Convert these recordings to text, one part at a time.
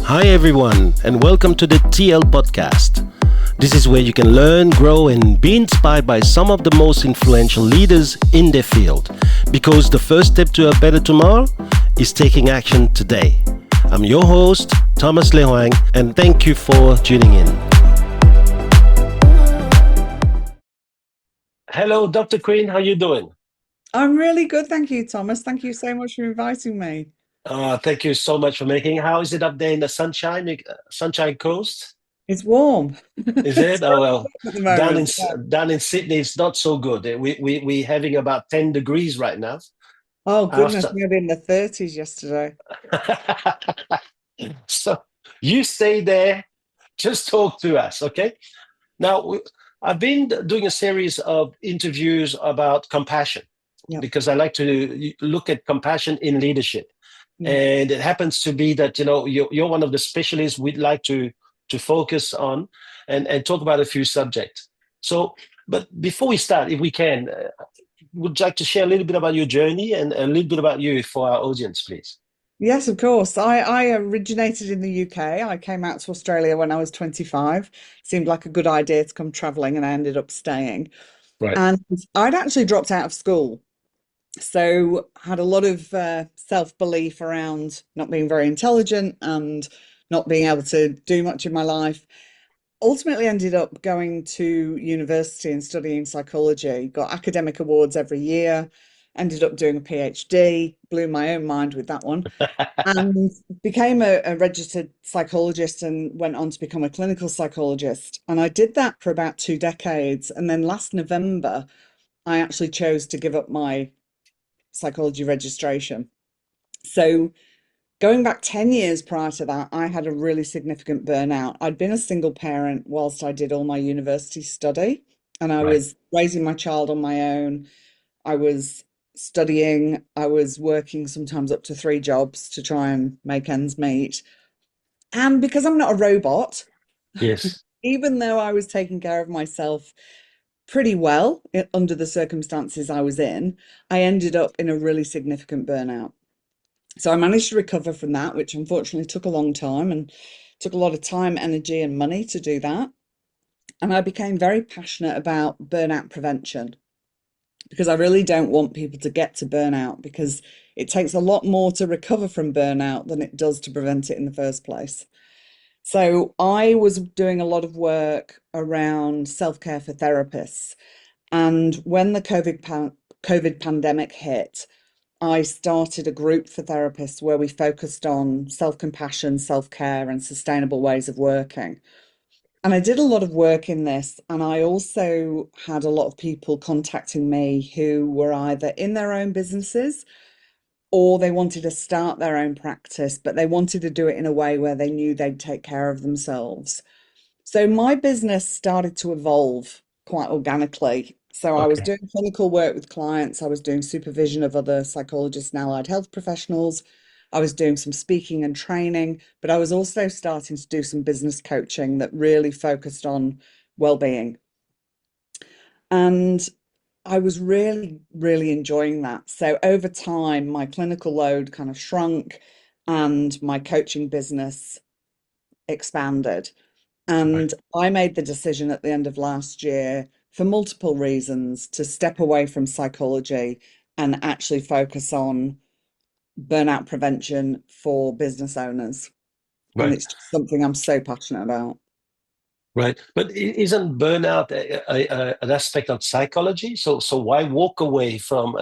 Hi, everyone, and welcome to the TL podcast. This is where you can learn, grow, and be inspired by some of the most influential leaders in their field. Because the first step to a better tomorrow is taking action today. I'm your host, Thomas Hoang, and thank you for tuning in. Hello, Dr. Quinn. How you doing? I'm really good, thank you, Thomas. Thank you so much for inviting me. Thank you so much for making. How is it up there in the Sunshine Coast? It's warm. Is it? It's Oh very well, warm at the down in moment. Yeah. down in Sydney, it's not so good. We having about 10 degrees right now. Oh goodness, After, we had in the 30s yesterday. so you stay there. Just talk to us, okay? Now I've been doing a series of interviews about compassion Yeah, because I like to look at compassion in leadership. yeah. And it happens to be that you're one of the specialists we'd like to focus on and talk about a few subjects. So, but before we start, if we can, would you like to share a little bit about your journey and a little bit about you for our audience, please? Yes, of course. I originated in the UK. I came out to Australia when I was 25. Seemed like a good idea to come traveling, and I ended up staying. Right. And I'd actually dropped out of school. So had a lot of self-belief around not being very intelligent and not being able to do much in my life. Ultimately ended up going to university and studying psychology, got academic awards every year, ended up doing a PhD, blew my own mind with that one, and became a registered psychologist and went on to become a clinical psychologist. And I did that for about 2 decades. And then last November, I actually chose to give up my psychology registration. So going back 10 years prior to that, I had a really significant burnout. I'd been a single parent whilst I did all my university study, and I Right. was raising my child on my own. I was studying, I was working sometimes up to 3 jobs to try and make ends meet. And because I'm not a robot, Yes. even though I was taking care of myself pretty well under the circumstances I was in, I ended up in a really significant burnout. So I managed to recover from that, which unfortunately took a long time and took a lot of time, energy, and money to do that. And I became very passionate about burnout prevention because I really don't want people to get to burnout because it takes a lot more to recover from burnout than it does to prevent it in the first place. So I was doing a lot of work around self-care for therapists. And when the COVID pandemic hit, I started a group for therapists where we focused on self-compassion, self-care, and sustainable ways of working. And I did a lot of work in this, and I also had a lot of people contacting me who were either in their own businesses or they wanted to start their own practice, but they wanted to do it in a way where they knew they'd take care of themselves. So my business started to evolve quite organically. So I was Okay. doing clinical work with clients, I was doing supervision of other psychologists and allied health professionals, I was doing some speaking and training, but I was also starting to do some business coaching that really focused on well-being. And I was really, really enjoying that. So over time, my clinical load kind of shrunk and my coaching business expanded. Right. And I made the decision at the end of last year, for multiple reasons, to step away from psychology and actually focus on burnout prevention for business owners. And Right. it's just something I'm so passionate about. Right. But isn't burnout an aspect of psychology? So why walk away from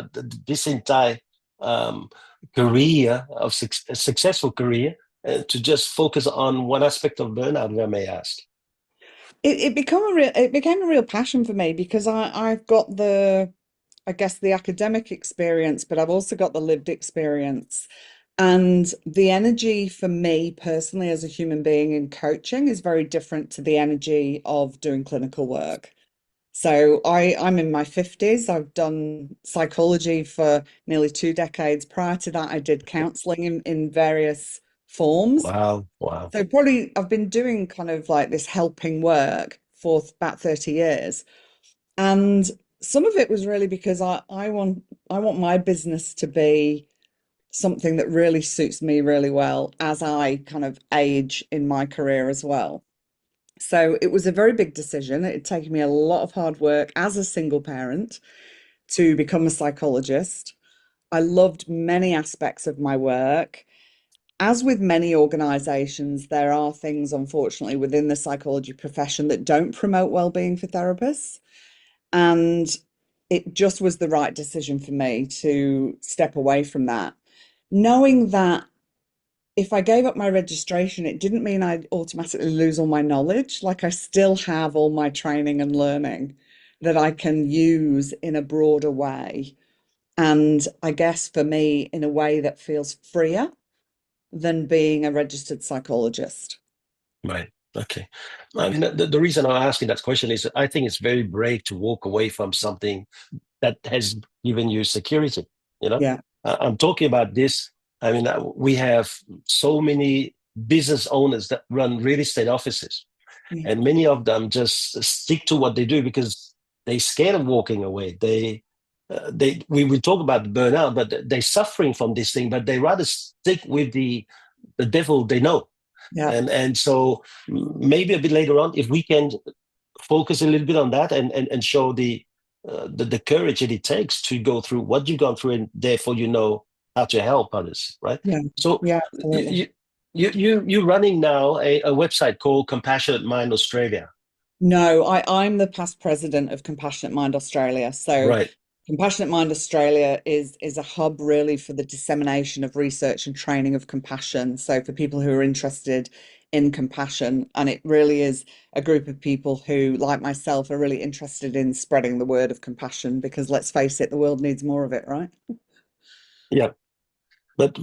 this entire um, career of a successful career to just focus on one aspect of burnout, if I may ask? It became a real passion for me because I've got I guess the academic experience, but I've also got the lived experience. And the energy for me personally as a human being in coaching is very different to the energy of doing clinical work. So I'm in my 50s. I've done psychology for nearly 2 decades. Prior to that, I did counseling in various forms. Wow. Wow. So probably I've been doing kind of like this helping work for about 30 years. And some of it was really because I want my business to be something that really suits me really well as I kind of age in my career as well. So it was a very big decision. It had taken me a lot of hard work as a single parent to become a psychologist. I loved many aspects of my work. As with many organizations, there are things, unfortunately, within the psychology profession that don't promote well-being for therapists. And it just was the right decision for me to step away from that, knowing that if I gave up my registration, it didn't mean I'd automatically lose all my knowledge. Like I still have all my training and learning that I can use in a broader way. And I guess for me, in a way that feels freer than being a registered psychologist. Right. Okay. I mean, the reason I'm asking that question is I think it's very brave to walk away from something that has given you security. You know, Yeah. I'm talking about this. I mean, we have so many business owners that run real estate offices, Yeah. and many of them just stick to what they do because they scared of walking away. We will talk about burnout, but they're suffering from this thing, but they rather stick with the devil they know. Yeah. And so maybe a bit later on, if we can focus a little bit on that and show the courage that it takes to go through what you've gone through, and therefore you know how to help others, right? Yeah. So Yeah, absolutely. you're running now a website called Compassionate Mind Australia, No, I'm the past president of Compassionate Mind Australia. So right? Compassionate Mind Australia is a hub really for the dissemination of research and training of compassion. So for people who are interested in compassion, and it really is a group of people who, like myself, are really interested in spreading the word of compassion because let's face it, the world needs more of it, right? Yeah, but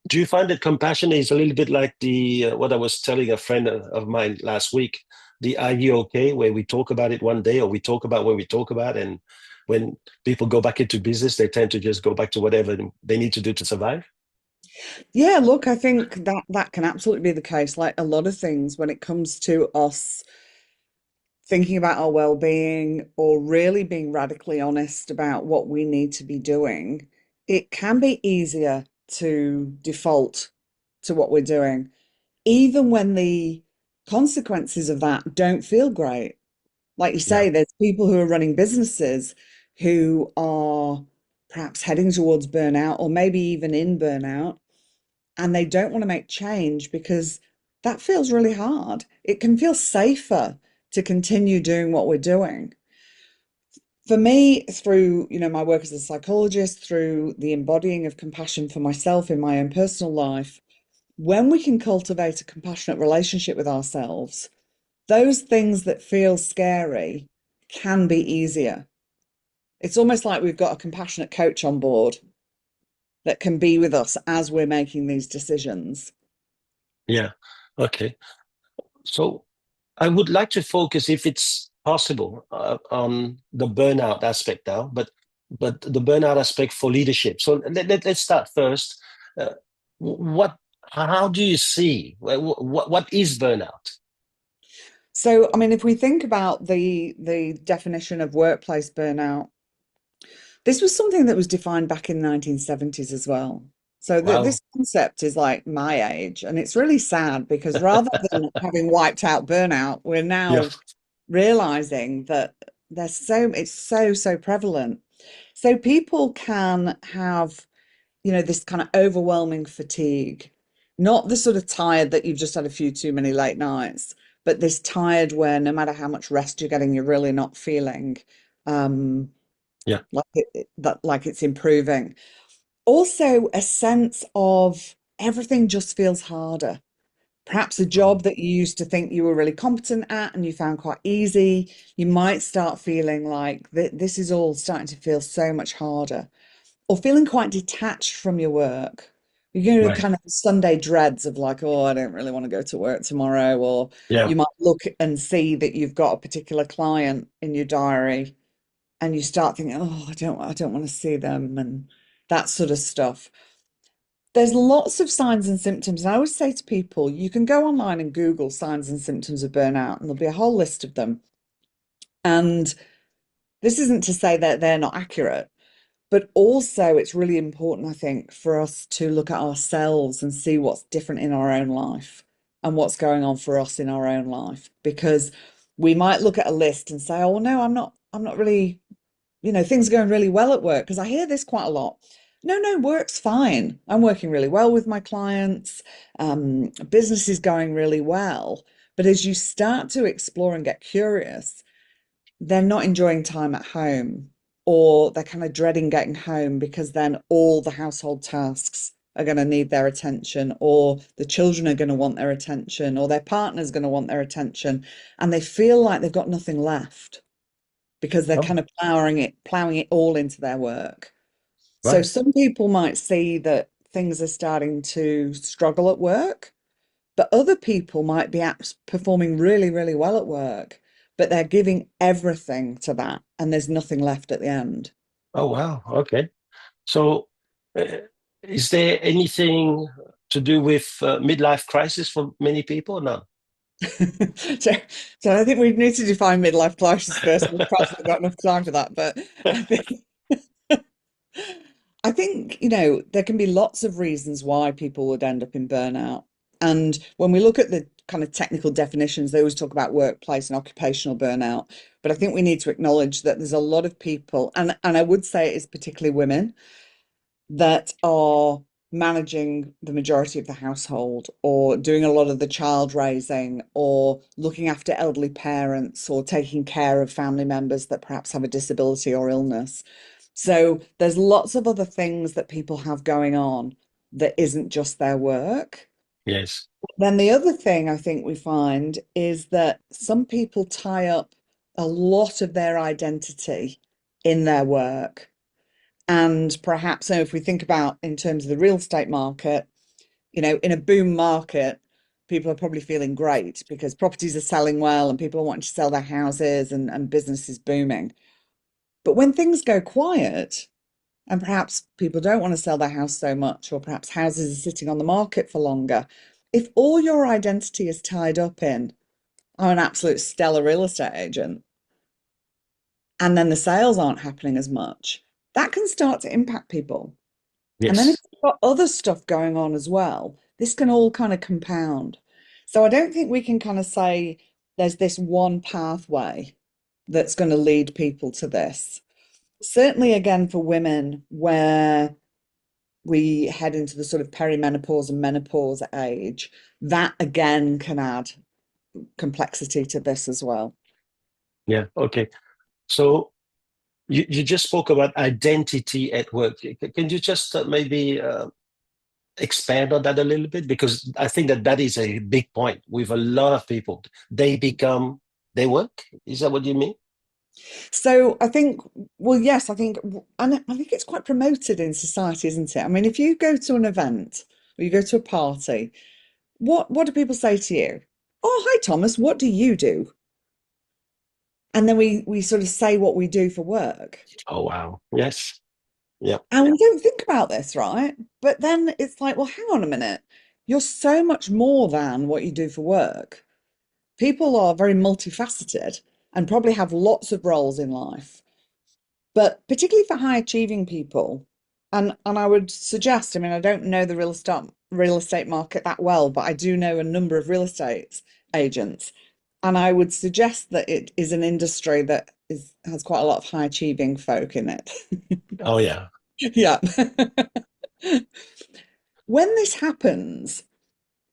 do you find that compassion is a little bit like the what I was telling a friend of mine last week, the "Are you okay?" where we talk about it one day, or we talk about when we talk about, and when people go back into business, they tend to just go back to whatever they need to do to survive. Yeah, look, I think that can absolutely be the case. Like a lot of things when it comes to us thinking about our well-being or really being radically honest about what we need to be doing, it can be easier to default to what we're doing, even when the consequences of that don't feel great. Like you Yeah, say, there's people who are running businesses who are perhaps heading towards burnout or maybe even in burnout, and they don't want to make change because that feels really hard. It can feel safer to continue doing what we're doing. For me, through, my work as a psychologist, through the embodying of compassion for myself in my own personal life, when we can cultivate a compassionate relationship with ourselves, those things that feel scary can be easier. It's almost like we've got a compassionate coach on board that can be with us as we're making these decisions. yeah. Okay. So I would like to focus, if it's possible, on the burnout aspect now, but the burnout aspect for leadership. So let's start first. Uh, what, how do you see what is burnout? So, I mean, if we think about the definition of workplace burnout, this was something that was defined back in the 1970s as well. So this Wow. concept is like my age, and it's really sad because rather than having wiped out burnout, we're Yeah. now realizing that it's so prevalent. So people can have, this kind of overwhelming fatigue, not the sort of tired that you've just had a few too many late nights, but this tired where no matter how much rest you're getting, you're really not feeling um, Yeah. like it's improving. Also, a sense of everything just feels harder. Perhaps a Mm. job that you used to think you were really competent at and you found quite easy, you might start feeling like this is all starting to feel so much harder, or feeling quite detached from your work. You're Right. kind of Sunday dreads of like, oh, I don't really want to go to work tomorrow. Or Yeah. you might look and see that you've got a particular client in your diary and you start thinking, oh, I don't want to see them and that sort of stuff. There's lots of signs and symptoms. And I always say to people, you can go online and Google signs and symptoms of burnout, and there'll be a whole list of them. And this isn't to say that they're not accurate, But also, it's really important, I think, for us to look at ourselves and see what's different in our own life and what's going on for us in our own life. Because we might look at a list and say, oh, no, I'm not really, things are going really well at work. Because I hear this quite a lot. No, no, work's fine. I'm working really well with my clients. Business is going really well. But as you start to explore and get curious, they're not enjoying time at home, or they're kind of dreading getting home because then all the household tasks are going to need their attention, or the children are going to want their attention, or their partner's going to want their attention, and they feel like they've got nothing left because they're Oh, kind of plowing it all into their work. So right. some people might see that things are starting to struggle at work, but other people might be performing really, really well at work, but they're giving everything to that and there's nothing left at the end. Oh, wow. Okay. So, uh, is there anything to do with midlife crisis for many people? No. So, so I think we need to define midlife crisis first. We've perhaps not got enough time for that, but I think there can be lots of reasons why people would end up in burnout. And when we look at the kind of technical definitions, they always talk about workplace and occupational burnout. But I think we need to acknowledge that there's a lot of people, and I would say it is particularly women, that are managing the majority of the household or doing a lot of the child raising or looking after elderly parents or taking care of family members that perhaps have a disability or illness. So there's lots of other things that people have going on that isn't just their work. Yes. Then the other thing I think we find is that some people tie up a lot of their identity in their work. And perhaps, so if we think about in terms of the real estate market, in a boom market, people are probably feeling great because properties are selling well and people are wanting to sell their houses and business is booming. But when things go quiet, and perhaps people don't want to sell their house so much, or perhaps houses are sitting on the market for longer, if all your identity is tied up in, I'm an absolute stellar real estate agent, and then the sales aren't happening as much, that can start to impact people. And then if Yes. you've got other stuff going on as well, this can all kind of compound. So I don't think we can kind of say there's this one pathway that's going to lead people to this. Certainly, again, for women, where we head into the sort of perimenopause and menopause age, that again can add complexity to this as well. Yeah. Okay. So you just spoke about identity at work. Can you just maybe expand on that a little bit? Because I think that that is a big point with a lot of people. They become they work. Is that what you mean? So I think, well, yes, and I think it's quite promoted in society, isn't it? I mean, if you go to an event or you go to a party, what do people say to you? Oh, hi, Thomas, what do you do? And then we sort of say what we do for work. Oh, wow. Yes. Yeah. And we don't think about this, right? But then it's like, well, hang on a minute. You're so much more than what you do for work. People are very multifaceted and probably have lots of roles in life. But particularly for high achieving people, and I would suggest, I mean, I don't know the real estate market that well, but I do know a number of real estate agents. And I would suggest that it is an industry that has quite a lot of high achieving folk in it. Oh, yeah. Yeah. When this happens,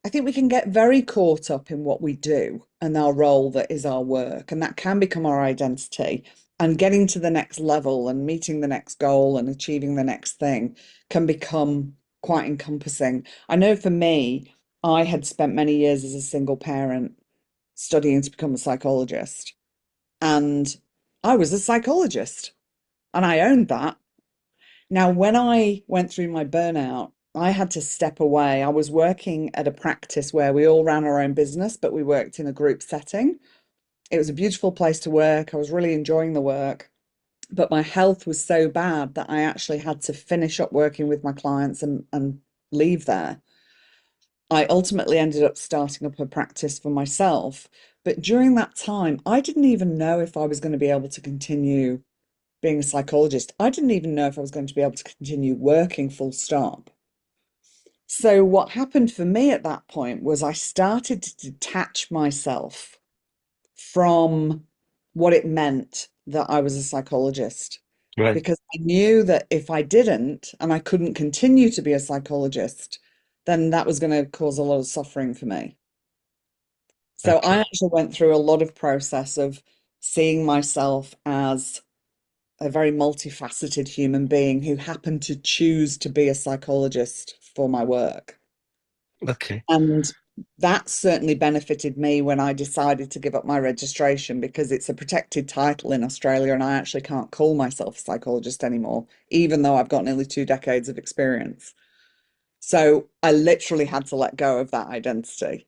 I think we can get very caught up in what we do and our role that is our work, and that can become our identity. And getting to the next level and meeting the next goal and achieving the next thing can become quite encompassing. I know for me, I had spent many years as a single parent studying to become a psychologist, and I was a psychologist and I owned that. Now, when I went through my burnout, I had to step away. I was working at a practice where we all ran our own business, but we worked in a group setting. It was a beautiful place to work. I was really enjoying the work, but my health was so bad that I actually had to finish up working with my clients and leave there. I ultimately ended up starting up a practice for myself. But during that time, I didn't even know if I was going to be able to continue being a psychologist, I didn't even know if I was going to be able to continue working full stop. So what happened for me at that point was I started to detach myself from what it meant that I was a psychologist, Right. because I knew that if I didn't and I couldn't continue to be a psychologist, then that was going to cause a lot of suffering for me. So I Okay. actually went through a lot of process of seeing myself as a very multifaceted human being who happened to choose to be a psychologist for my work. Okay. And that certainly benefited me when I decided to give up my registration, because it's a protected title in Australia and I actually can't call myself a psychologist anymore, even though I've got nearly 2 decades of experience. So I literally had to let go of that identity.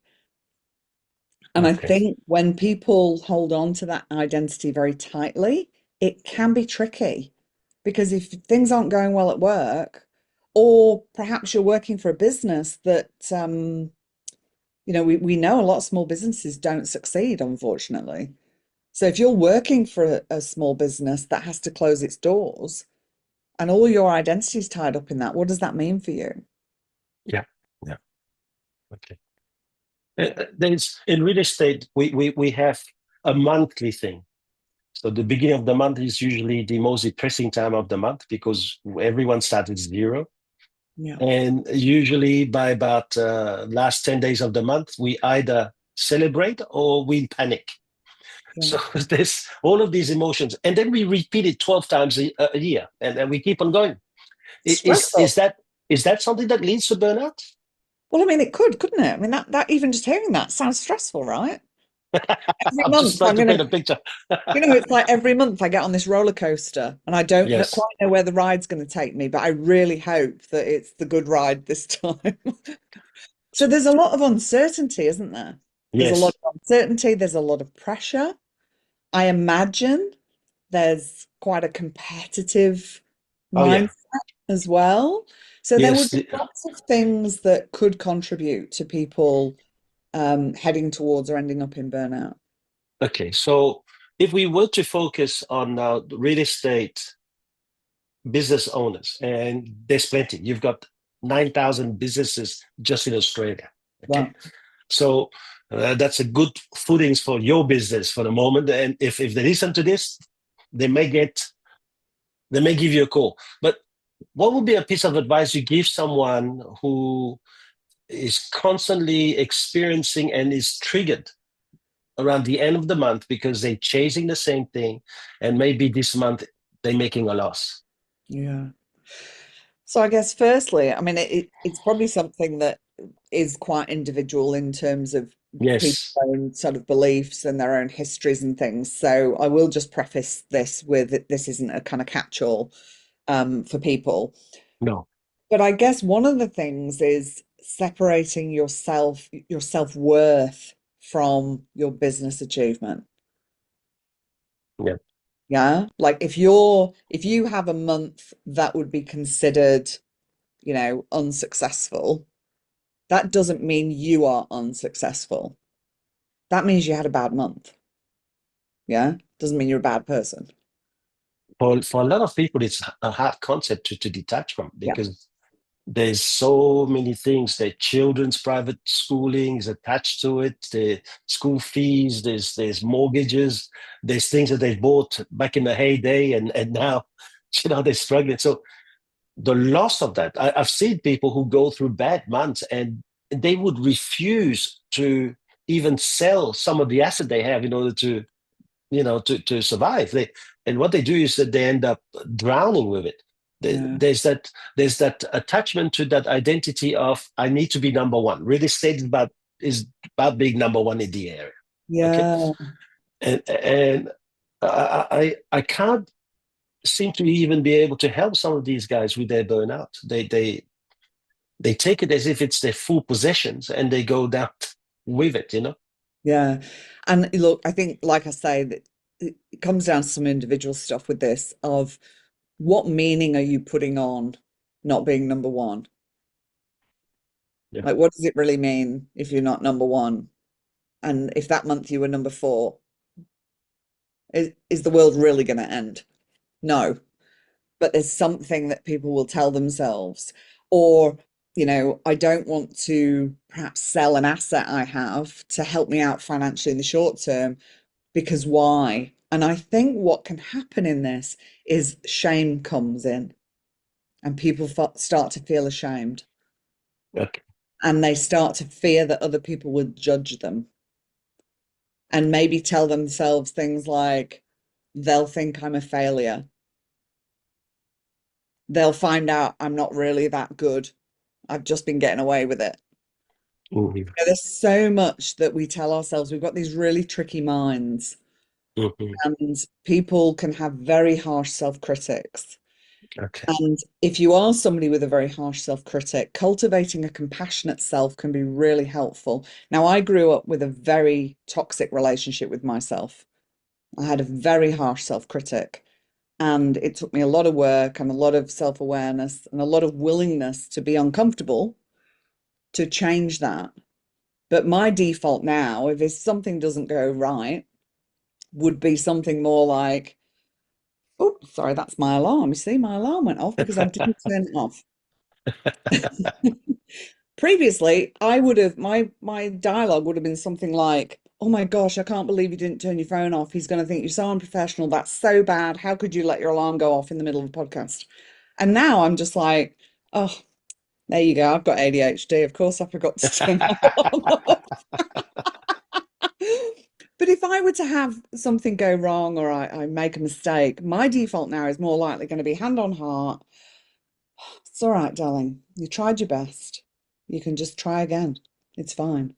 And I Okay. think when people hold on to that identity very tightly, it can be tricky, because if things aren't going well at work, or perhaps you're working for a business that, we know a lot of small businesses don't succeed, unfortunately. So if you're working for a small business that has to close its doors and all your identity is tied up in that, what does that mean for you? Yeah. Yeah. Okay. There's in real estate, we have a monthly thing. So the beginning of the month is usually the most depressing time of the month because everyone starts at zero. Yeah, And usually by about last 10 days of the month, we either celebrate or we panic. yeah. So there's all of these emotions. And then we repeat it 12 times a year and we keep on going. Is Stressful. that something that leads to burnout? Well, I mean, it could, couldn't it? I mean, that even just hearing that sounds stressful, right? Every I'm just month trying I'm to gonna, paint a picture. it's like every month I get on this roller coaster and I don't Yes. quite know where the ride's going to take me, but I really hope that it's the good ride this time. So there's a lot of uncertainty, isn't there? There's a lot Yes. of uncertainty, there's a lot of pressure. I imagine there's quite a competitive Oh, mindset yeah. as well. So there would Yes. be lots of things that could contribute to people heading towards or ending up in burnout. Okay. So if we were to focus on real estate business owners, and there's plenty, you've got 9,000 businesses just in Australia. Okay. Wow. So that's a good footings for your business for the moment. And if they listen to this, they may get they may give you a call. But what would be a piece of advice you give someone who is constantly experiencing and is triggered around the end of the month because they're chasing the same thing, and maybe this month they're making a loss? Yeah. So I guess firstly, I mean, it's probably something that is quite individual in terms of people's Yes. own sort of beliefs and their own histories and things. So I will just preface this with this isn't a kind of catch-all for people. No. But I guess one of the things is separating your self-worth from your business achievement. Yeah. Yeah. Like if you have a month that would be considered, unsuccessful, that doesn't mean you are unsuccessful. That means you had a bad month. Yeah. Doesn't mean you're a bad person. For a lot of people, it's a hard concept to detach from Yeah. because there's so many things. The children's private schooling is attached to it, the school fees, there's mortgages, there's things that they bought back in the heyday, and now they're struggling. So the loss of that, I've seen people who go through bad months and they would refuse to even sell some of the asset they have in order to survive. And what they do is that they end up drowning with it. Yeah. There's that attachment to that identity of I need to be number one. Real estate is about being number one in the area. Okay, Yeah. and I can't seem to even be able to help some of these guys with their burnout. They take it as if it's their full possessions and they go down with it. Yeah. And look, I think, like I say, that it comes down to some individual stuff with this of what meaning are you putting on not being number one? Yeah. Like, what does it really mean if you're not number one? And if that month you were number four, is the world really going to end? No, but there's something that people will tell themselves. Or, I don't want to perhaps sell an asset I have to help me out financially in the short term because why? And I think what can happen in this is shame comes in and people start to feel ashamed Okay. and they start to fear that other people would judge them and maybe tell themselves things like, they'll think I'm a failure. They'll find out I'm not really that good. I've just been getting away with it. Mhm. There's so much that we tell ourselves. We've got these really tricky minds, Mhm. and people can have very harsh self-critics. Okay. And if you are somebody with a very harsh self-critic, cultivating a compassionate self can be really helpful. Now, I grew up with a very toxic relationship with myself. I had a very harsh self-critic, and it took me a lot of work and a lot of self-awareness and a lot of willingness to be uncomfortable to change that. But my default now, if something doesn't go right, would be something more like, oh, sorry, that's my alarm. You see, my alarm went off because I didn't turn it off. Previously, I would have my dialogue would have been something like, "Oh my gosh, I can't believe you didn't turn your phone off. He's going to think you're so unprofessional. That's so bad. How could you let your alarm go off in the middle of a podcast?" And now I'm just like, "Oh, there you go. I've got ADHD. Of course, I forgot to turn my alarm off." But if I were to have something go wrong or I make a mistake, my default now is more likely going to be hand on heart. It's all right, darling. You tried your best. You can just try again. It's fine.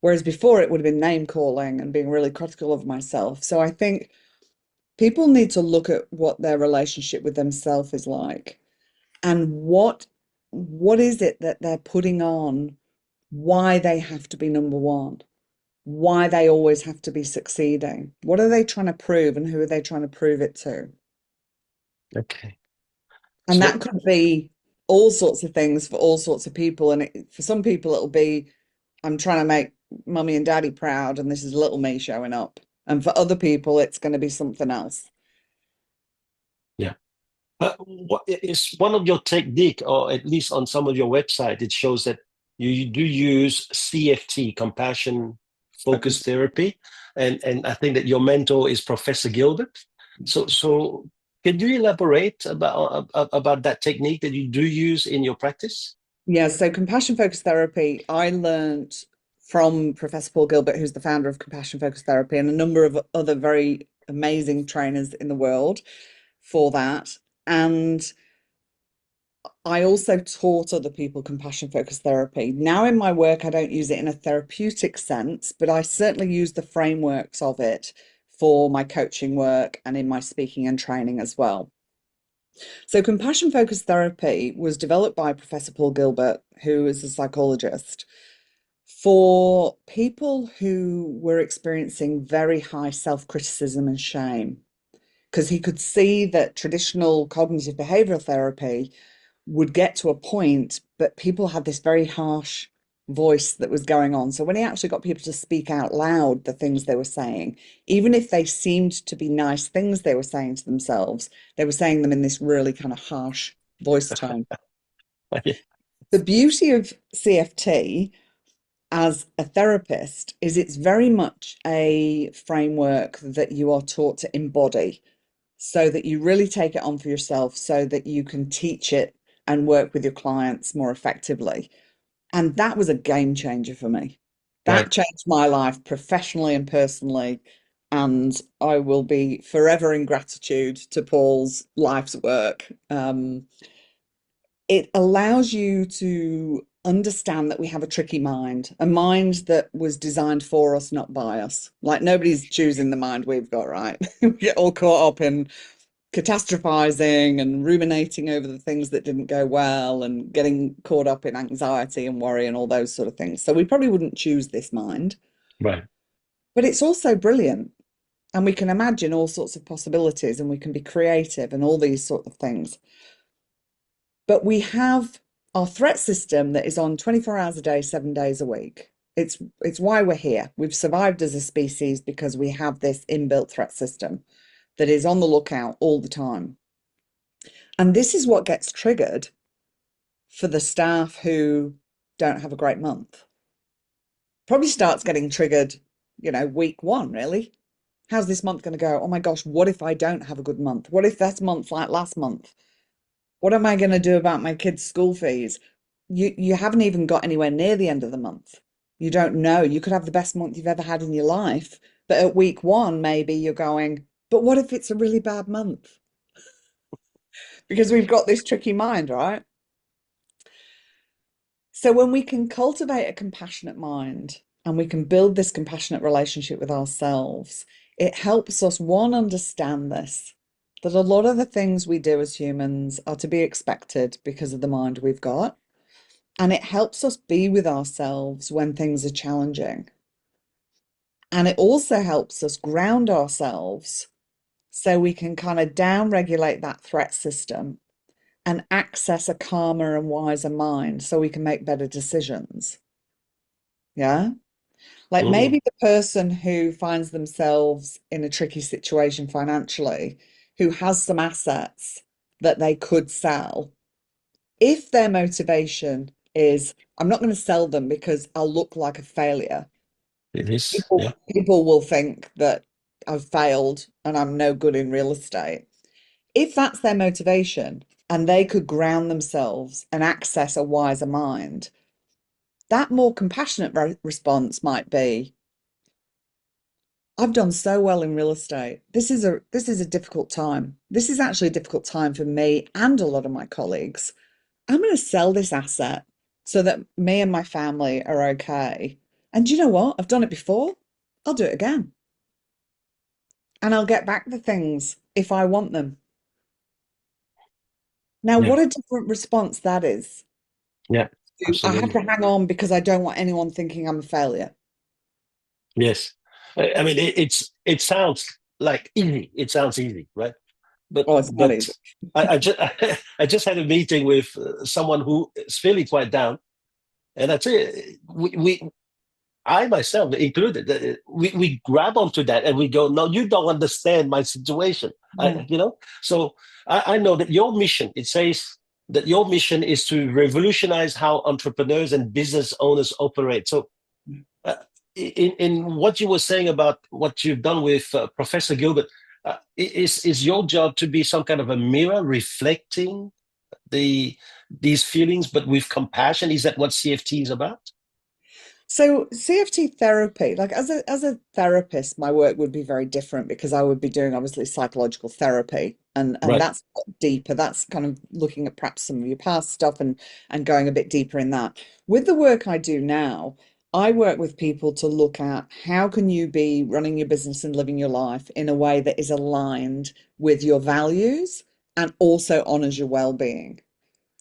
Whereas before it would have been name calling and being really critical of myself. So I think people need to look at what their relationship with themselves is like and what is it that they're putting on, why they have to be number one, why they always have to be succeeding. What are they trying to prove and who are they trying to prove it to? Okay. And So that could be all sorts of things for all sorts of people. And for some people, it'll be, I'm trying to make mummy and daddy proud, and this is little me showing up. And for other people, it's going to be something else. yeah. What is one of your technique, or at least on some of your website, it shows that you do use CFT, compassion focused Focus. therapy, and I think that your mentor is Professor Gilbert. So can you elaborate about that technique that you do use in your practice? Yeah, so compassion focused therapy, I learned from Professor Paul Gilbert, who's the founder of compassion focused therapy, and a number of other very amazing trainers in the world for that. And I also taught other people compassion focused therapy. Now, in my work, I don't use it in a therapeutic sense, but I certainly use the frameworks of it for my coaching work and in my speaking and training as well. So, compassion focused therapy was developed by Professor Paul Gilbert, who is a psychologist, for people who were experiencing very high self criticism and shame, because he could see that traditional cognitive behavioral therapy would get to a point, but people had this very harsh voice that was going on. So when he actually got people to speak out loud the things they were saying, even if they seemed to be nice things they were saying to themselves, they were saying them in this really kind of harsh voice tone. The beauty of CFT as a therapist is it's very much a framework that you are taught to embody so that you really take it on for yourself so that you can teach it and work with your clients more effectively. And that was a game changer for me. That Right. changed my life professionally and personally. And I will be forever in gratitude to Paul's life's work. It allows you to understand that we have a tricky mind, a mind that was designed for us, not by us. Like nobody's choosing the mind we've got, right? We get all caught up in catastrophizing and ruminating over the things that didn't go well and getting caught up in anxiety and worry and all those sort of things. So we probably wouldn't choose this mind, Right. but it's also brilliant. And we can imagine all sorts of possibilities and we can be creative and all these sort of things. But we have our threat system that is on 24 hours a day, 7 days a week. It's why we're here. We've survived as a species because we have this inbuilt threat system. that is on the lookout all the time. And this is what gets triggered for the staff who don't have a great month. Probably starts getting triggered, week one, really. How's this month going to go? Oh my gosh, what if I don't have a good month? What if this month's like last month? What am I going to do about my kids' school fees? You haven't even got anywhere near the end of the month. You don't know. You could have the best month you've ever had in your life, but at week one, maybe you're going, but what if it's a really bad month? Because we've got this tricky mind, right? So when we can cultivate a compassionate mind and we can build this compassionate relationship with ourselves, it helps us, one, understand this, that a lot of the things we do as humans are to be expected because of the mind we've got. And it helps us be with ourselves when things are challenging. And it also helps us ground ourselves so we can kind of down regulate that threat system and access a calmer and wiser mind so we can make better decisions. Yeah. Like Mm. maybe the person who finds themselves in a tricky situation financially, who has some assets that they could sell, if their motivation is, I'm not going to sell them because I'll look like a failure, It is. people, Yeah. people will think that I've failed and I'm no good in real estate. If that's their motivation and they could ground themselves and access a wiser mind, that more compassionate response might be, I've done so well in real estate. This is a difficult time. This is actually a difficult time for me and a lot of my colleagues. I'm going to sell this asset so that me and my family are okay. And do you know what? I've done it before. I'll do it again. And I'll get back the things if I want them. Now, Yeah. what a different response that is. Yeah. I have Absolutely. to hang on because I don't want anyone thinking I'm a failure. Yes. I mean, it sounds like easy. It sounds easy, right? But Oh, it's not but easy. I just I just had a meeting with someone who is feeling quite down, and I tell you, we I myself included, we grab onto that and we go, no, you don't understand my situation. Yeah. So I know that your mission, it says that your mission is to revolutionize how entrepreneurs and business owners operate. So uh, in what you were saying about what you've done with Professor Gilbert, is your job to be some kind of a mirror reflecting the these feelings, but with compassion? Is that what CFT is about? So CFT therapy, like as a therapist, my work would be very different because I would be doing obviously psychological therapy and Right. that's deeper. That's kind of looking at perhaps some of your past stuff and going a bit deeper in that. With the work I do now, I work with people to look at how can you be running your business and living your life in a way that is aligned with your values and also honors your well-being.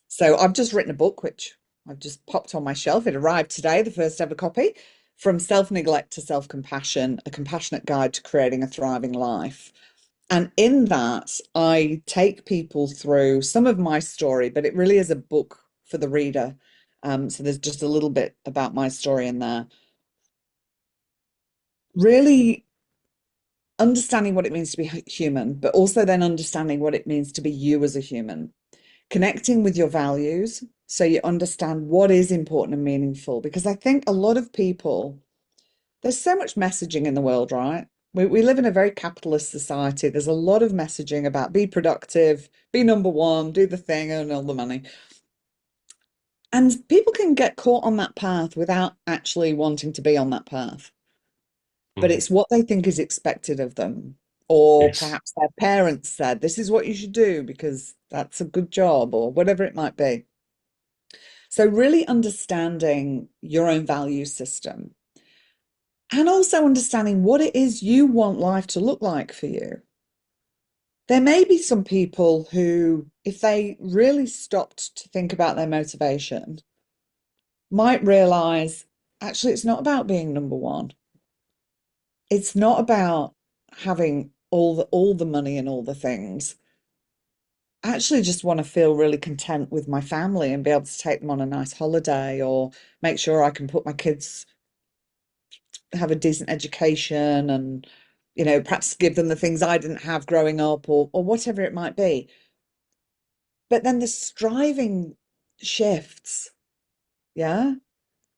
So I've just written a book, which I've just popped on my shelf. It arrived today, the first ever copy, From Self-Neglect to Self-Compassion, a compassionate guide to creating a thriving life. And in that, I take people through some of my story, but it really is a book for the reader. So there's just a little bit about my story in there. Really understanding what it means to be human, but also then understanding what it means to be you as a human. Connecting with your values so you understand what is important and meaningful. Because I think a lot of people, there's so much messaging in the world, right? We live in a very capitalist society. There's a lot of messaging about be productive, be number one, do the thing, earn all the money. And people can get caught on that path without actually wanting to be on that path. But Mhm. it's what they think is expected of them. Or Yes. perhaps their parents said, this is what you should do because that's a good job, or whatever it might be. So, really understanding your own value system and also understanding what it is you want life to look like for you. There may be some people who, if they really stopped to think about their motivation, might realize actually it's not about being number one. It's not about having all the money and all the things. I actually just want to feel really content with my family and be able to take them on a nice holiday or make sure I can put my kids have a decent education and perhaps give them the things I didn't have growing up or whatever it might be. But then the striving shifts, yeah,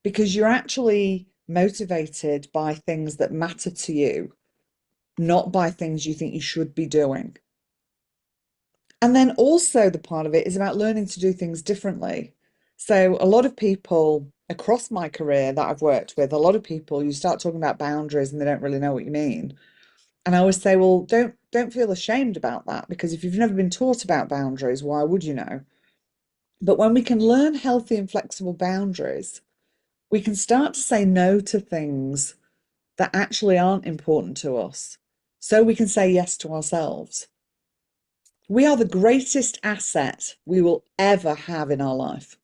because you're actually motivated by things that matter to you, not by things you think you should be doing. And then also the part of it is about learning to do things differently. So a lot of people across my career that I've worked with, a lot of people, you start talking about boundaries and they don't really know what you mean. And I always say, well, don't feel ashamed about that, because if you've never been taught about boundaries, why would you know? But when we can learn healthy and flexible boundaries, we can start to say no to things that actually aren't important to us. So we can say yes to ourselves. We are the greatest asset we will ever have in our life.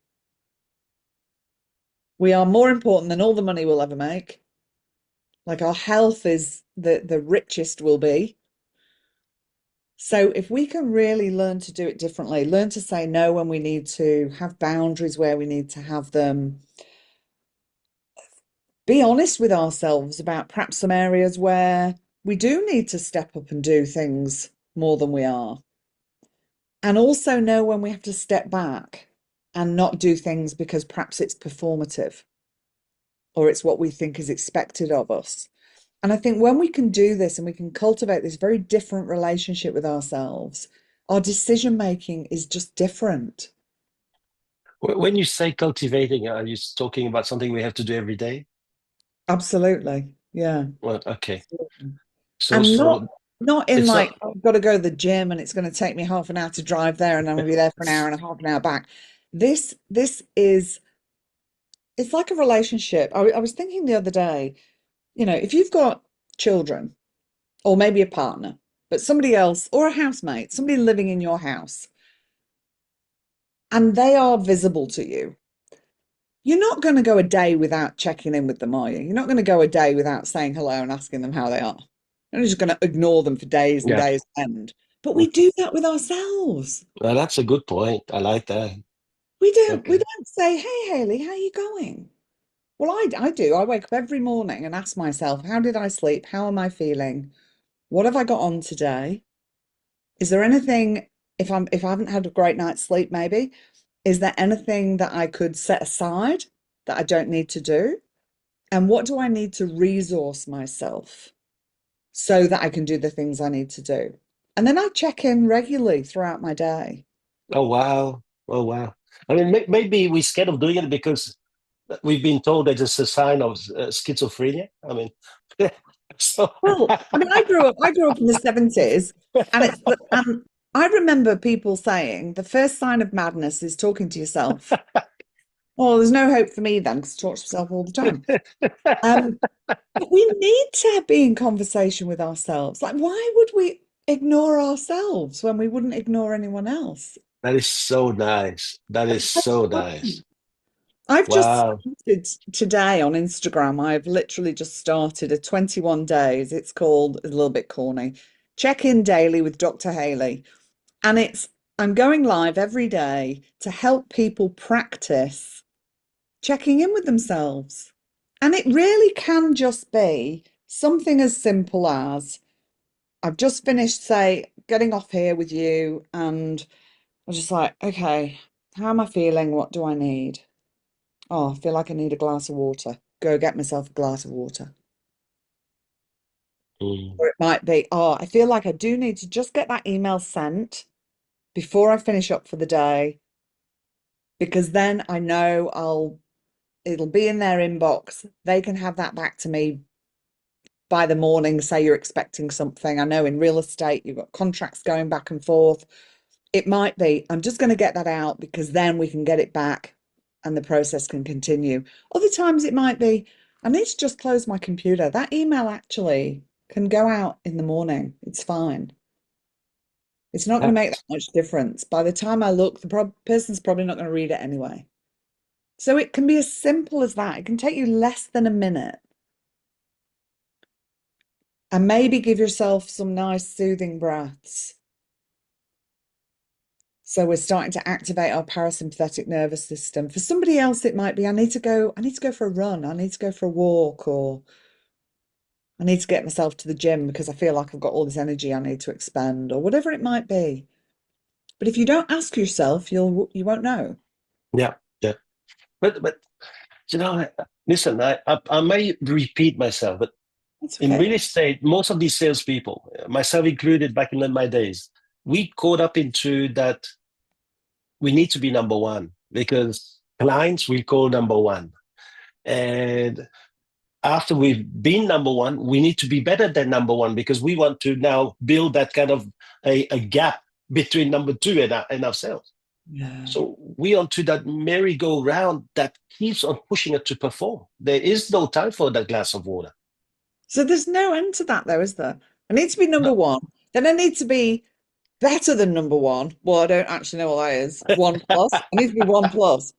We are more important than all the money we'll ever make. Like, our health is the richest we'll be. So if we can really learn to do it differently, learn to say no when we need to, have boundaries where we need to have them, be honest with ourselves about perhaps some areas where we do need to step up and do things more than we are. And also know when we have to step back and not do things because perhaps it's performative or it's what we think is expected of us. And I think when we can do this and we can cultivate this very different relationship with ourselves, our decision making is just different. When you say cultivating, are you talking about something we have to do every day? Absolutely. Yeah. Well, okay. So, And so not in it's like, not. I've got to go to the gym and it's going to take me half an hour to drive there and I'm going to be there for an hour and a half an hour back. This is, it's like a relationship. I was thinking the other day, if you've got children or maybe a partner, but somebody else or a housemate, somebody living in your house, and they are visible to you, you're not going to go a day without checking in with them, are you? You're not going to go a day without saying hello and asking them how they are. You're not just going to ignore them for days and Yeah. days on end. But we do that with ourselves. Well, that's a good point. I like that. We Okay. don't say, "Hey, Hayley, how are you going?" Well, I do. I wake up every morning and ask myself, how did I sleep? How am I feeling? What have I got on today? Is there anything, if I haven't had a great night's sleep, maybe, is there anything that I could set aside that I don't need to do? And what do I need to resource myself so that I can do the things I need to do? And then I check in regularly throughout my day. Oh, wow. Oh, wow. I mean, maybe we're scared of doing it because we've been told that it's a sign of schizophrenia. I mean, so Well, I mean, I grew up in the 70s, and I remember people saying the first sign of madness is talking to yourself. Well, there's no hope for me then, because I talk to myself all the time. Um, but we need to be in conversation with ourselves. Like, why would we ignore ourselves when we wouldn't ignore anyone else? that is so nice. That is so nice. I've just Wow. started today on Instagram. I've literally just started a 21 days. It's called, a little bit corny, Check In Daily with Dr. Hayley. And I'm going live every day to help people practice checking in with themselves. And it really can just be something as simple as, I've just finished, say, getting off here with you, and I'm just like, okay, how am I feeling? What do I need? Oh, I feel like I need a glass of water. Go get myself a glass of water. Mm. Or it might be, oh, I feel like I do need to just get that email sent before I finish up for the day, because then I know it'll be in their inbox. They can have that back to me by the morning. Say you're expecting something. I know in real estate, you've got contracts going back and forth. It might be, I'm just going to get that out because then we can get it back and the process can continue. Other times it might be, I need to just close my computer. That email actually can go out in the morning. It's fine. It's not going to make that much difference. By the time I look, the person's probably not going to read it anyway. So it can be as simple as that. It can take you less than a minute. And maybe give yourself some nice soothing breaths. So we're starting to activate our parasympathetic nervous system. For somebody else, it might be, I need to go for a run, I need to go for a walk, or I need to get myself to the gym because I feel like I've got all this energy I need to expend, or whatever it might be. But if you don't ask yourself, you won't know. Yeah, yeah. But you know, listen, I may repeat myself, but That's in okay. real estate, most of these salespeople, myself included, back in my days, we caught up into that we need to be number one because clients we call number one. And after we've been number one, we need to be better than number one because we want to now build that kind of a gap between number two and ourselves. Yeah. So we onto that merry-go-round that keeps on pushing us to perform. There is no time for that glass of water. So there's no end to that, though, is there? I need to be number No. one. Then I need to be better than number one. Well, I don't actually know what that is. One plus. I need to be one plus.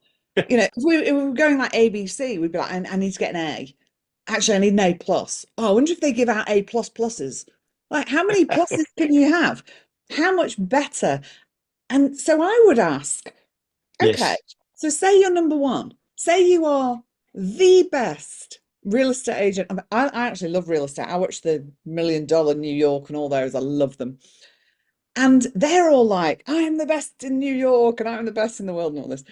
You know, if we were going like ABC, we'd be like, I need to get an A. Actually, I need an A plus. Oh, I wonder if they give out A plus pluses. Like, how many pluses can you have? How much better? And so I would ask, okay, Yes. so say you're number one. Say you are the best real estate agent. I actually love real estate. I watch the Million Dollar New York and all those. I love them. And they're all like, I am the best in New York and I'm the best in the world and all this.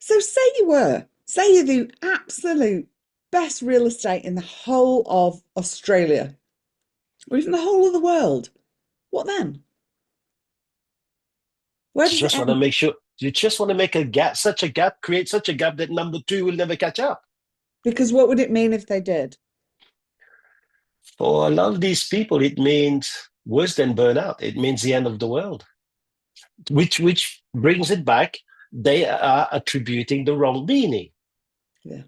So say you're the absolute best real estate in the whole of Australia or even the whole of the world. What then? Where You does it just want to end? make sure you just want to make a gap, such a gap, create such a gap that number two will never catch up. Because what would it mean if they did? For a lot of these people, it means worse than burnout. It means the end of the world, which brings it back. They are attributing the wrong meaning. Yeah.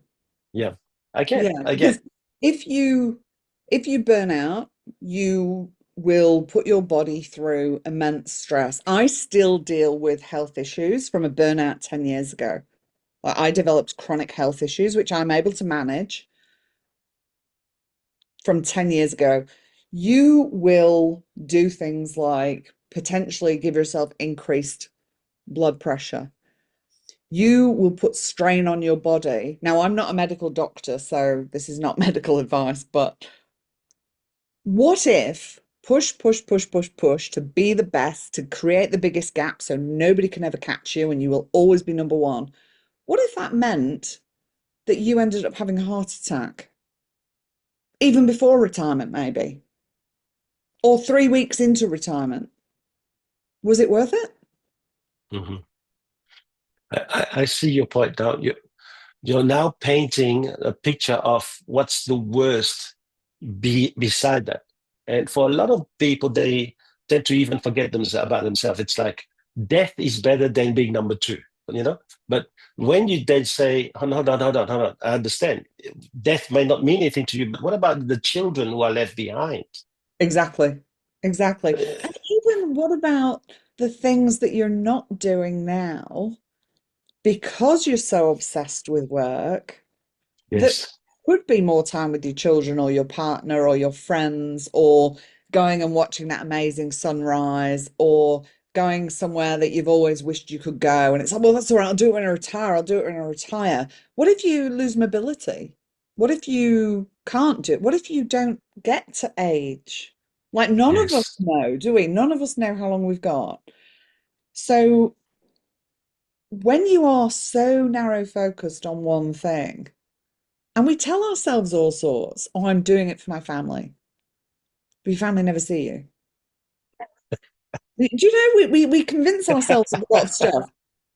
Yeah, I get, Yeah, I because get. if you if you burn out, you will put your body through immense stress. I still deal with health issues from a burnout 10 years ago. Like, I developed chronic health issues, which I'm able to manage from 10 years ago. You will do things like potentially give yourself increased blood pressure. You will put strain on your body. Now, I'm not a medical doctor, so this is not medical advice, but what if push, push, push, push, push to be the best, to create the biggest gap so nobody can ever catch you and you will always be number one? What if that meant that you ended up having a heart attack, even before retirement, maybe, or 3 weeks into retirement? Was it worth it? Mhm. I see your point now. You're now painting a picture of what's the worst beside that. And for a lot of people, they tend to even forget about themselves. It's like death is better than being number two, you know? But when you then say, hold on, I understand. Death may not mean anything to you, but what about the children who are left behind? Exactly. Exactly. Uh, And even what about the things that you're not doing now because you're so obsessed with work that yes. could be more time with your children or your partner or your friends or going and watching that amazing sunrise or going somewhere that you've always wished you could go. And it's like, well, that's all right. I'll do it when I retire. I'll do it when I retire. What if you lose mobility? What if you can't do it? What if you don't get to age? Like, none of us Yes. know, do we? None of us know how long we've got. So when you are so narrow focused on one thing, and we tell ourselves all sorts, oh, I'm doing it for my family, but your family never see you. Do you know we convince ourselves of a lot of stuff?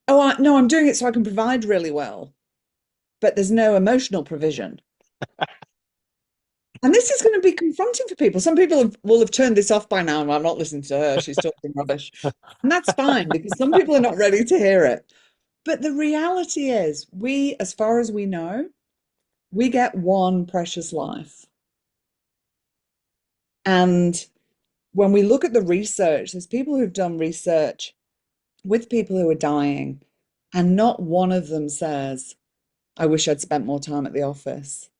Oh, no, I'm doing it so I can provide really well, but there's no emotional provision. And this is going to be confronting for people. Some people will have turned this off by now, and I'm not listening to her. She's talking rubbish. And that's fine because some people are not ready to hear it. But the reality is, we, as far as we know, we get one precious life. And when we look at the research, there's people who've done research with people who are dying, and not one of them says, I wish I'd spent more time at the office.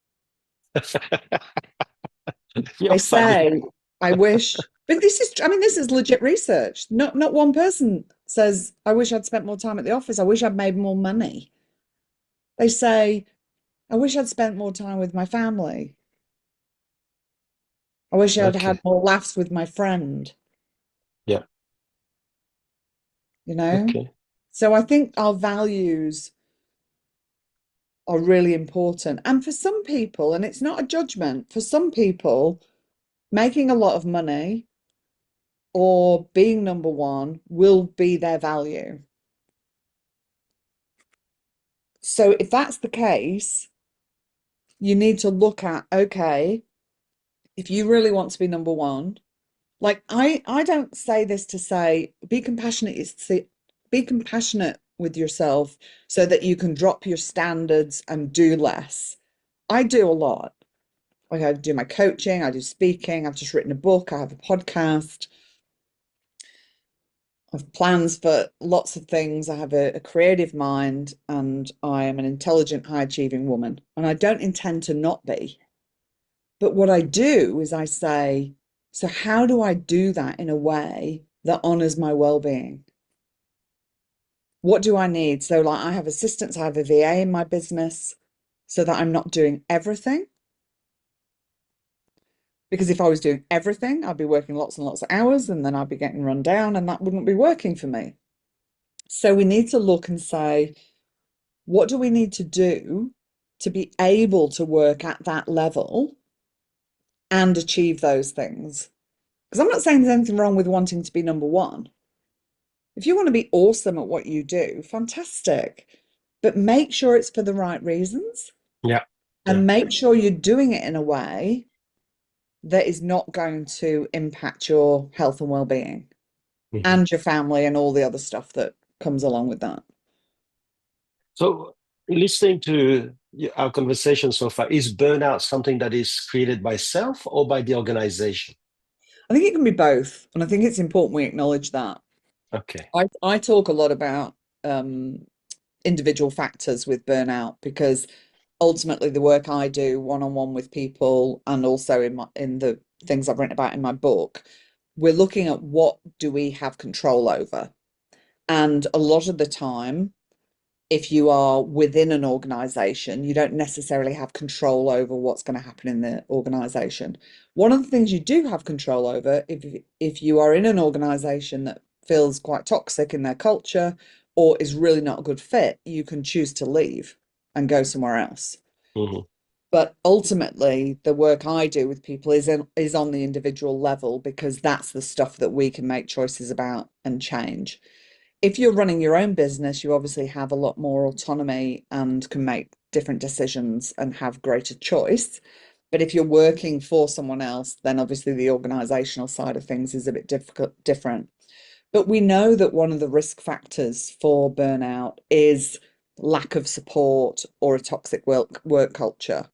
You're They funny. say, I wish, but this is, I mean, this is legit research. Not one person says, I wish I'd spent more time at the office. I wish I'd made more money. They say, I wish I'd spent more time with my family. I wish I'd had Okay. more laughs with my friend, Yeah. you know? Okay. So I think our values are really important. And for some people, and it's not a judgment, for some people, making a lot of money or being number one will be their value. So if that's the case, you need to look at, okay, if you really want to be number one, like I don't say this to say be compassionate, it's to say be compassionate with yourself so that you can drop your standards and do less. I do a lot. Like I do my coaching, I do speaking, I've just written a book, I have a podcast, I have plans for lots of things. I have a creative mind and I am an intelligent, high achieving woman. And I don't intend to not be. But what I do is I say, so how do I do that in a way that honors my well-being? What do I need? So, like, I have assistants, I have a VA in my business so that I'm not doing everything. Because if I was doing everything, I'd be working lots and lots of hours and then I'd be getting run down and that wouldn't be working for me. So, we need to look and say, what do we need to do to be able to work at that level and achieve those things? Because I'm not saying there's anything wrong with wanting to be number one. If you want to be awesome at what you do, fantastic. But make sure it's for the right reasons Yeah. Yeah. and make sure you're doing it in a way that is not going to impact your health and well-being Mhm. and your family and all the other stuff that comes along with that. So, listening to our conversation so far, is burnout something that is created by self or by the organization? I think it can be both. And I think it's important we acknowledge that. Okay. I talk a lot about um, individual factors with burnout because ultimately the work I do one-on-one with people and also in the things I've written about in my book, we're looking at what do we have control over. And a lot of the time, if you are within an organization, you don't necessarily have control over what's going to happen in the organization. One of the things you do have control over, if you are in an organization that feels quite toxic in their culture or is really not a good fit, you can choose to leave and go somewhere else. Mhm. But ultimately, the work I do with people is on the individual level because that's the stuff that we can make choices about and change. If you're running your own business, you obviously have a lot more autonomy and can make different decisions and have greater choice. But if you're working for someone else, then obviously the organizational side of things is a bit different. But we know that one of the risk factors for burnout is lack of support or a toxic work culture.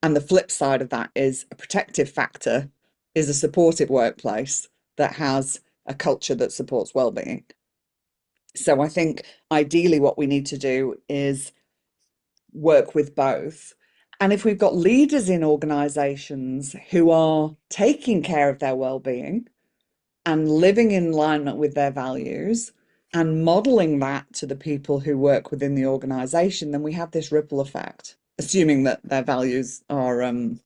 And the flip side of that is a protective factor is a supportive workplace that has a culture that supports well-being. So I think ideally what we need to do is work with both. And if we've got leaders in organizations who are taking care of their well-being and living in alignment with their values and modeling that to the people who work within the organization, then we have this ripple effect, assuming that their values are in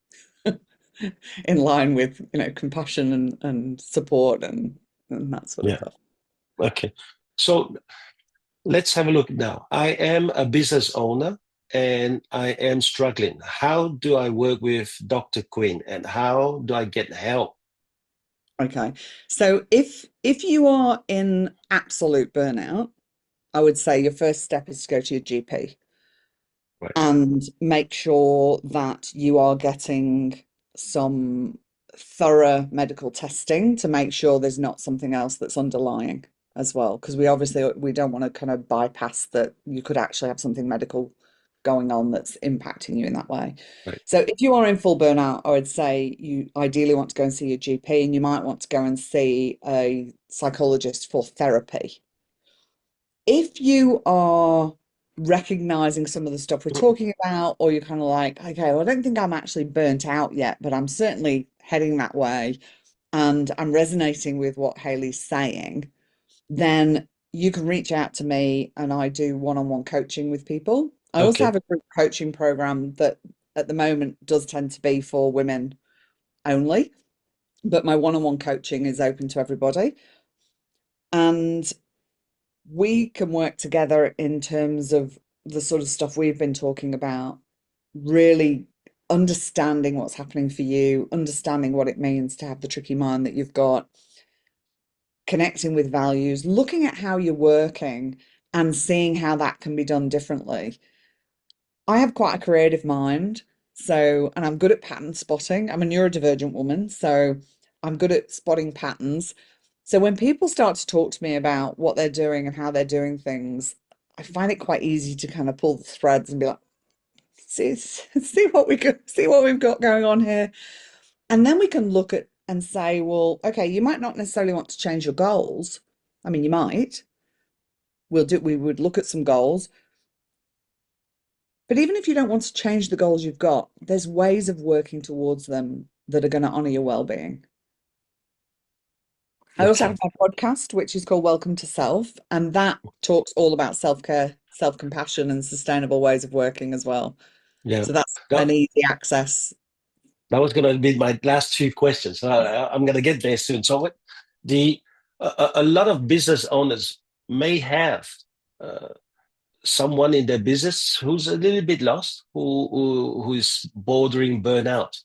line with, compassion and support and that sort of Yeah. stuff. Okay. So, let's have a look now. I am a business owner and I am struggling. How do I work with Dr. Quinn and how do I get help? Okay. So if you are in absolute burnout, I would say your first step is to go to your GP Right. and make sure that you are getting some thorough medical testing to make sure there's not something else that's underlying as well. Because we don't want to kind of bypass that you could actually have something medical going on that's impacting you in that way. Right. So if you are in full burnout, I would say you ideally want to go and see your GP and you might want to go and see a psychologist for therapy. If you are recognizing some of the stuff we're talking about, or you're kind of like, okay, well, I don't think I'm actually burnt out yet, but I'm certainly heading that way, and I'm resonating with what Hayley's saying, then you can reach out to me and I do one-on-one coaching with people. I also Okay. have a group coaching program that at the moment does tend to be for women only. but my one-on-one coaching is open to everybody. And we can work together in terms of the sort of stuff we've been talking about, really understanding what's happening for you, understanding what it means to have the tricky mind that you've got, connecting with values, looking at how you're working and seeing how that can be done differently. I have quite a creative mind, so, and I'm good at pattern spotting. I'm a neurodivergent woman, so I'm good at spotting patterns. So when people start to talk to me about what they're doing and how they're doing things, I find it quite easy to kind of pull the threads and be like, see what see what we've got going on here. And then we can look at and say, well, okay, you might not necessarily want to change your goals. I mean, you might. We would look at some goals. But even if you don't want to change the goals you've got, there's ways of working towards them that are going to honor your well-being. I also Okay. have my podcast, which is called Welcome to Self, and that talks all about self-care, self-compassion, and sustainable ways of working as well. Yeah. So that's That, an easy access. that was going to be my last two questions. I'm going to get there soon. So, the a lot of business owners may have uh, someone in their business who's a little bit lost, who is bordering burnout.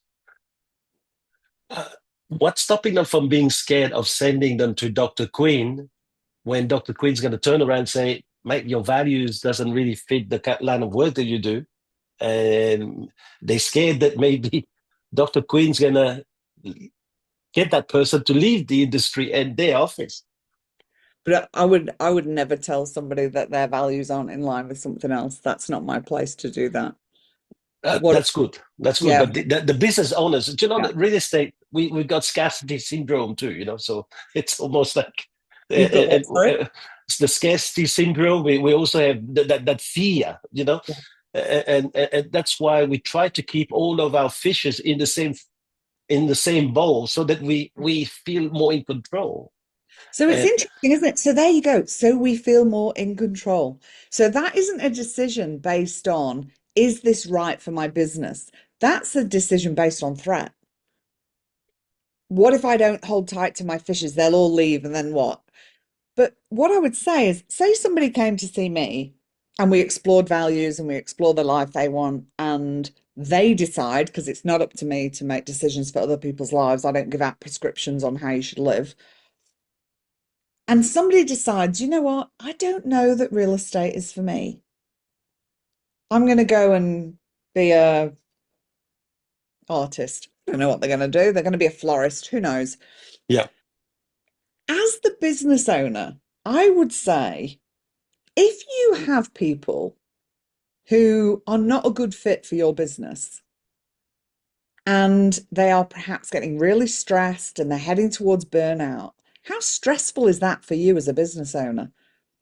Uh, what's stopping them from being scared of sending them to Dr. Quinn when Dr. Quinn's going to turn around and say, "Mate, your values doesn't really fit the line of work that you do," and they're scared that maybe Dr. Quinn's going to get that person to leave the industry and their office. But I would never tell somebody that their values aren't in line with something else. That's not my place to do that. What, That's good. That's good. yeah, But the business owners, you know, yeah. the real estate, we've got scarcity syndrome too, you know, so it's almost like You've got what, sorry? it's the scarcity syndrome. We also have that fear, you know, Yeah. and that's why we try to keep all of our fishes in the same bowl so that we feel more in control. So it's And interesting, isn't it? So there you go. So we feel more in control. So that isn't a decision based on, is this right for my business? That's a decision based on threat. What if I don't hold tight to my fishes? They'll all leave, and then what? But what I would say is, say somebody came to see me and we explored values and we explore the life they want, and they decide, because it's not up to me to make decisions for other people's lives. I don't give out prescriptions on how you should live. And somebody decides, you know what? I don't know that real estate is for me. I'm going to go and be a artist. I don't know what they're going to do. They're going to be a florist. Who knows? yeah, As the business owner, I would say if you have people who are not a good fit for your business and they are perhaps getting really stressed and they're heading towards burnout, how stressful is that for you as a business owner?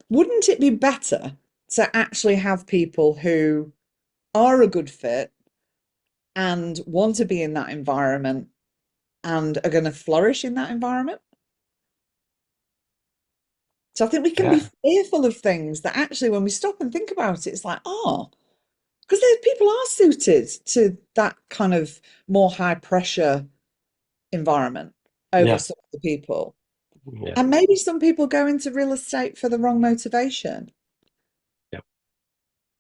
Wouldn't it be better to actually have people who are a good fit and want to be in that environment and are going to flourish in that environment? So I think we can be yeah, fearful of things that actually, when we stop and think about it, it's like, oh, because there's people are suited to that kind of more high pressure environment over yeah, some of the people. yeah, And maybe some people go into real estate for the wrong motivation. yeah.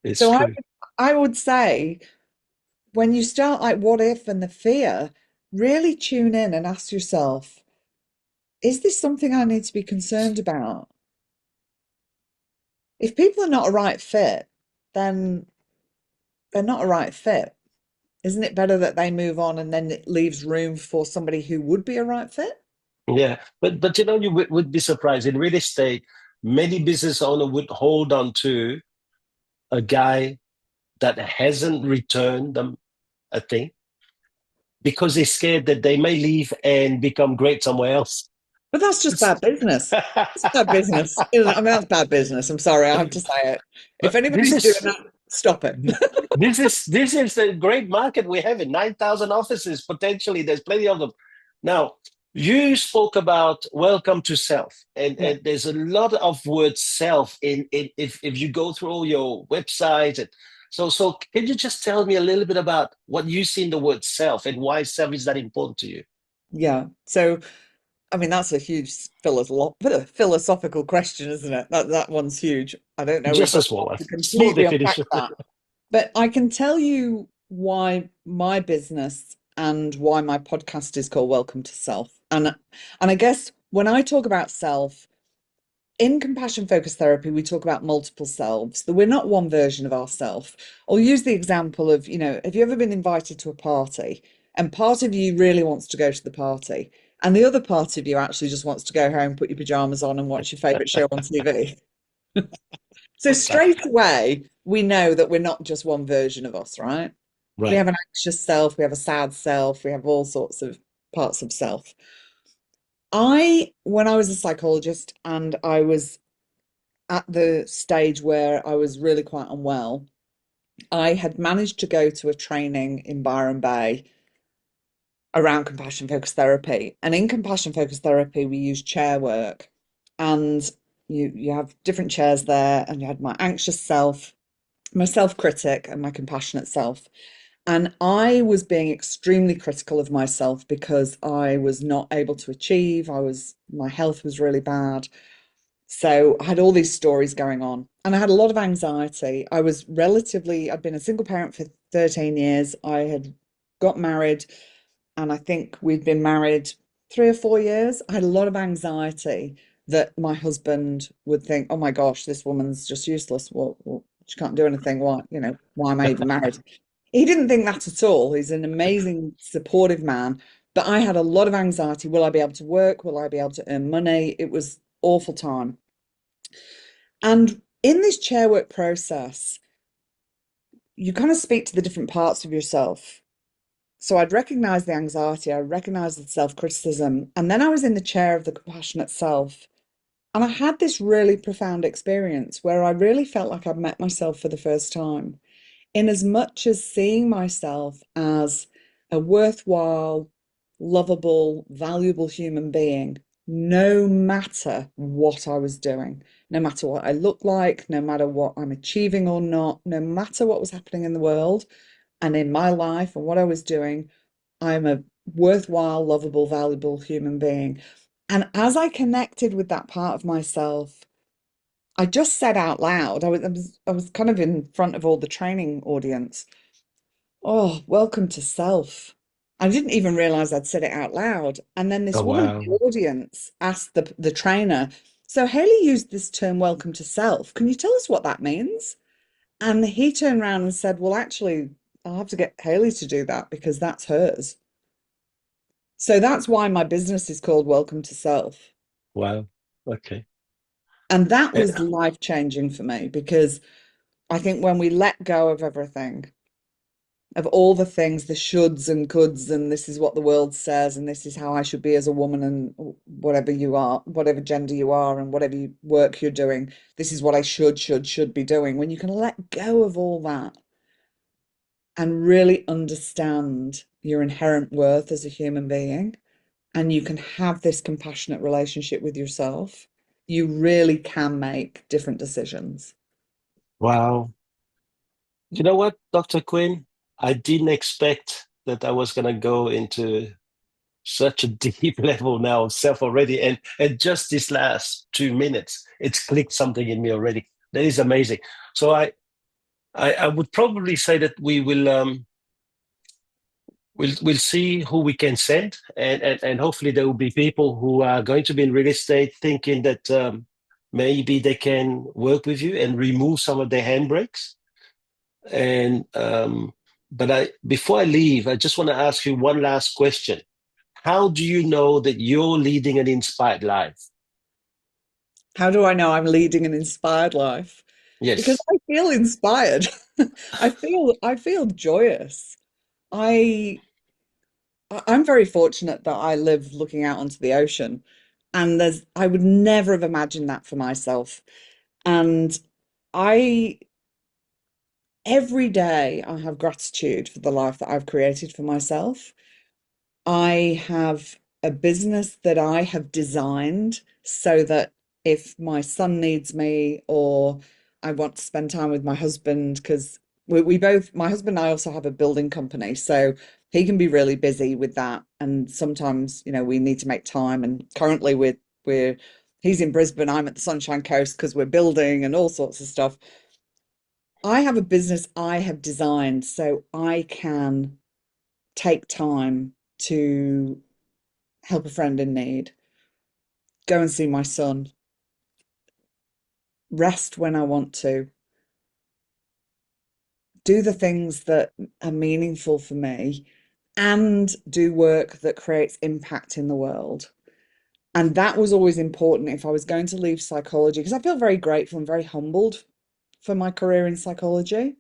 It's So true. I would say when you start like what if and the fear, really tune in and ask yourself, is this something I need to be concerned about? If people are not a right fit, then they're not a right fit. Isn't it better that they move on and then it leaves room for somebody who would be a right fit? Yeah, but you know, you would be surprised in real estate. Many business owner would hold on to a guy that hasn't returned them a thing because they're scared that they may leave and become great somewhere else. But that's just bad business. It's bad business. Isn't it? I mean, that's bad business. I'm sorry, I have to say it. If But this anybody's doing is that, stop it. this is a great market we have in 9,000 offices potentially. There's plenty of them. Now, you spoke about welcome to self, Yeah. and there's a lot of word self in if you go through all your websites. And so can you just tell me a little bit about what you see in the word self and why self is that important to you? Yeah. So, I mean, that's a huge philosophical question, isn't it? That one's huge. I don't know if Just a I've small one. to Small completely unpack definition. that, but I can tell you why my business and why my podcast is called Welcome to Self. And I guess when I talk about self, in compassion focused therapy, we talk about multiple selves, that we're not one version of ourself. I'll use the example of, have you ever been invited to a party and part of you really wants to go to the party and the other part of you actually just wants to go home, put your pajamas on and watch your favorite show on TV? So straight away, we know that we're not just one version of us, right? We Right. have an anxious self, we have a sad self, we have all sorts of parts of self. When I was a psychologist and I was at the stage where I was really quite unwell, I had managed to go to a training in Byron Bay around compassion focused therapy. And in compassion focused therapy, we use chair work. And you have different chairs there, and you had my anxious self, my self-critic, and my compassionate self. And I was being extremely critical of myself because I was not able to achieve. My health was really bad. So I had all these stories going on and I had a lot of anxiety. I'd been a single parent for 13 years. I had got married and I think we'd been married 3 or 4 years. I had a lot of anxiety that my husband would think, oh my gosh, this woman's just useless. Well, she can't do anything. Why am I even married? He didn't think that at all. He's an amazing, supportive man. But I had a lot of anxiety. Will I be able to work? Will I be able to earn money? It was awful time. And in this chair work process, you kind of speak to the different parts of yourself. So I'd recognize the anxiety, I recognized the self-criticism, and then I was in the chair of the compassionate self. And I had this really profound experience where I really felt like I'd met myself for the first time, in as much as seeing myself as a worthwhile, lovable, valuable human being, no matter what I was doing, no matter what I looked like, no matter what I'm achieving or not, no matter what was happening in the world and in my life and what I was doing, I'm a worthwhile, lovable, valuable human being. And as I connected with that part of myself, I just said out loud, I was kind of in front of all the training audience. Oh, welcome to self. I didn't even realize I'd said it out loud. And then this Oh, woman in the wow. audience asked the trainer, so Haley used this term, welcome to self. Can you tell us what that means? And he turned around and said, well, actually, I'll have to get Haley to do that because that's hers. So that's why my business is called Welcome to Self. Wow. Okay. And that Eh, was life changing for me because I think when we let go of everything, of all the things, the shoulds and coulds, and this is what the world says, and this is how I should be as a woman, and whatever you are, whatever gender you are, and whatever work you're doing, this is what I should be doing. When you can let go of all that and really understand your inherent worth as a human being, and you can have this compassionate relationship with yourself, you really can make different decisions. wow. You know what, Dr. Quinn? I didn't expect that I was going to go into such a deep level now of self already. And just this last 2 minutes, it's clicked something in me already. That is amazing. So I would probably say that we'll see who we can send, and hopefully there will be people who are going to be in real estate thinking that maybe they can work with you and remove some of the handbrakes. And but I before I leave, I just want to ask you one last question. How do you know that you're leading an inspired life? How do I know I'm leading an inspired life? Because Yes. I feel inspired. I feel joyous. I I'm very fortunate that I live looking out onto the ocean, and I would never have imagined that for myself. And I every day I have gratitude for the life that I've created for myself. I have a business that I have designed so that if my son needs me or I want to spend time with my husband, because my husband and I also have a building company, so he can be really busy with that. And sometimes, we need to make time. And currently he's in Brisbane, I'm at the Sunshine Coast because we're building and all sorts of stuff. I have a business I have designed so I can take time to help a friend in need, go and see my son, rest when I want to, do the things that are meaningful for me, and do work that creates impact in the world. And that was always important if I was going to leave psychology, because I feel very grateful and very humbled for my career in psychology.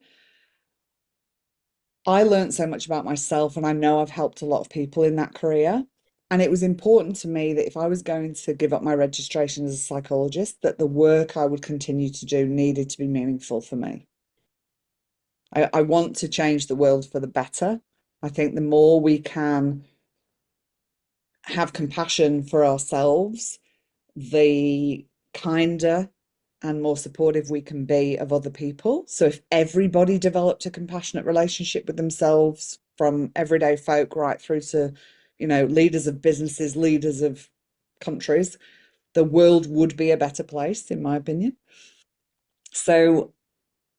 I learned so much about myself, and I know I've helped a lot of people in that career. And it was important to me that if I was going to give up my registration as a psychologist, that the work I would continue to do needed to be meaningful for me. I want to change the world for the better. I think the more we can have compassion for ourselves, the kinder and more supportive we can be of other people. So if everybody developed a compassionate relationship with themselves, from everyday folk right through to, leaders of businesses, leaders of countries, the world would be a better place, in my opinion. So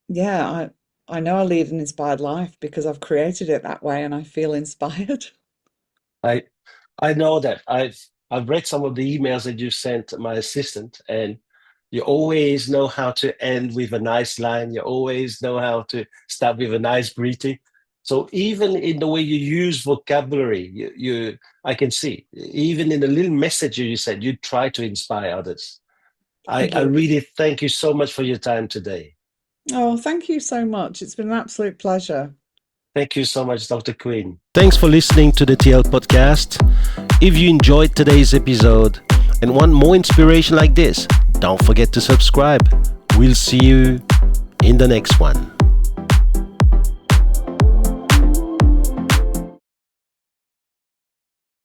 yeah, I know I lead an inspired life because I've created it that way and I feel inspired. I I know that. I've read some of the emails that you sent my assistant, and you always know how to end with a nice line. You always know how to start with a nice greeting. So even in the way you use vocabulary, I can see. Even in the little message you said, you try to inspire others. Thank I you. really thank you so much for your time today. Oh, thank you so much. It's been an absolute pleasure. Thank you so much, Dr. Quinn. Thanks for listening to the TL podcast. If you enjoyed today's episode and want more inspiration like this, don't forget to subscribe. We'll see you in the next one.